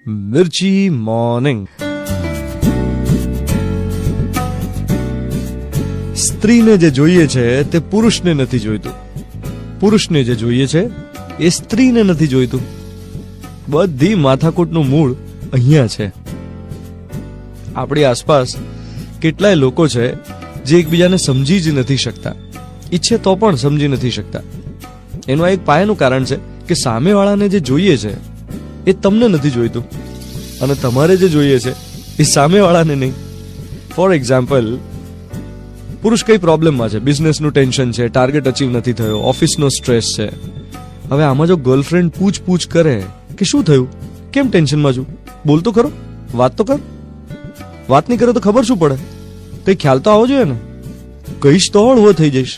મિર્ચી morning. સ્ત્રીને જે જોઈએ છે તે પુરુષને નથી જોઈતું, પુરુષને જે જોઈએ છે એ સ્ત્રીને નથી જોઈતું. બધી માથાકૂટનું મૂળ અહીંયા છે. આપણી આસપાસ કેટલાય લોકો છે જે એકબીજાને સમજી જ નથી શકતા, ઈચ્છે તો પણ સમજી નથી શકતા. એનું આ એક પાયાનું કારણ છે કે સામેવાળાને જે જોઈએ છે એ તમને નથી જોઈતું અને તમારે જે જોઈએ છે એ સામેવાળાને નહીં. ફોર એક્ઝામ્પલ, પુરુષ કઈ પ્રોબ્લેમમાં છે, બિઝનેસનું ટેન્શન છે, ટાર્ગેટ અચીવ નથી થયો, ઓફિસનો સ્ટ્રેસ છે. હવે આમાં જો ગર્લફ્રેન્ડ પૂછ કરે કે શું થયું, કેમ ટેન્શનમાં છું, બોલ તો ખરો, વાત તો કર. વાત નહીં કરે તો ખબર શું પડે, કઈ ખ્યાલ તો આવો જોઈએ ને. કહીશ તો હળવો થઈ જઈશ,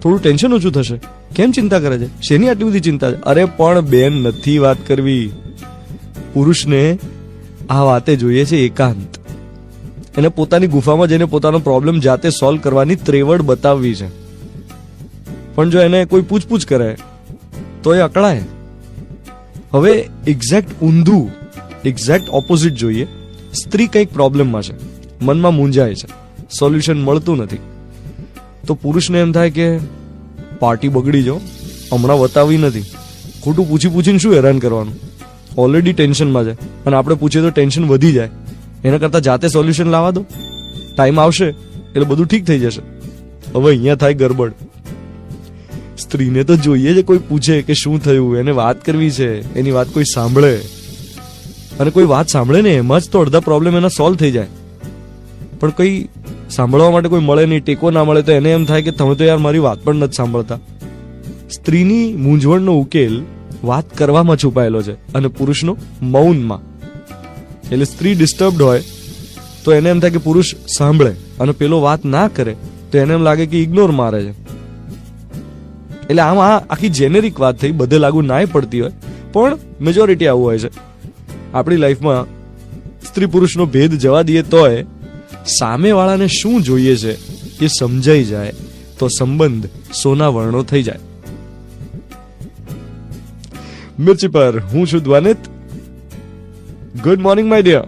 થોડું ટેન્શન ઓછું થશે. કેમ ચિંતા કરે છે, શેની આટલી બધી ચિંતા છે? અરે પણ બેન, નથી વાત કરવી. પુરુષને આ વાતે જોઈએ છે એકાંત. એને પોતાની ગુફામાં જઈને પોતાનો પ્રોબ્લેમ જાતે સોલ્વ કરવાની ત્રેવડ બતાવવી છે. પણ જો એને કોઈ પૂછ કરે તો એ અકળાય. હવે એક્ઝેક્ટ ઊંધું, એક્ઝેક્ટ ઓપોઝિટ જોઈએ. સ્ત્રી કંઈક પ્રોબ્લેમમાં છે, મનમાં મૂંઝાય છે, સોલ્યુશન મળતું નથી, તો પુરુષને એમ થાય કે પાર્ટી બગડી જો, હમણાં બતાવી નથી, ખોટું પૂછીને શું હેરાન કરવાનું, ઓલરેડી ટેન્શનમાં છે અને આપણે પૂછીએ તો ટેન્શન વધી જાય. એના કરતાં જાતે સોલ્યુશન લાવવા દો, ટાઈમ આવશે એટલે બધું ઠીક થઈ જશે. હવે અહીંયા થાય ગરબડ. સ્ત્રીને તો જોઈએ છે કોઈ પૂછે કે શું થયું, એને વાત કરવી છે, એની વાત કોઈ સાંભળે, અને કોઈ વાત સાંભળે ને એમાં જ તો અડધા પ્રોબ્લેમ એના સોલ્વ થઈ જાય. પણ કોઈ સાંભળવા માટે કોઈ મળે નહીં, ટેકો ના મળે તો એને એમ થાય કે તમે તો યાર મારી વાત પણ નથી સાંભળતા. સ્ત્રીની મૂંઝવણનો ઉકેલ વાત કરવામાં છુપાયેલો છે અને પુરુષનો મૌનમાં. એટલે સ્ત્રી ડિસ્ટર્બડ હોય તો એને એમ થાય કે પુરુષ સાંભળે, અને પેલો વાત ના કરે તો એને એમ લાગે કે ઇગ્નોર મારે છે. એટલે આમ આ આખી જેનેરિક વાત થઈ, બધે લાગુ નાય પડતી હોય, પણ મેજોરિટી આવું હોય છે. આપણી લાઈફમાં સ્ત્રી પુરુષનો ભેદ જવા દઈએ તોય સામેવાળાને શું જોઈએ છે એ સમજાઈ જાય તો સંબંધ સોના વર્ણો થઈ જાય. મિર્ચી પર હું છું Dhwanit. Good morning my dear.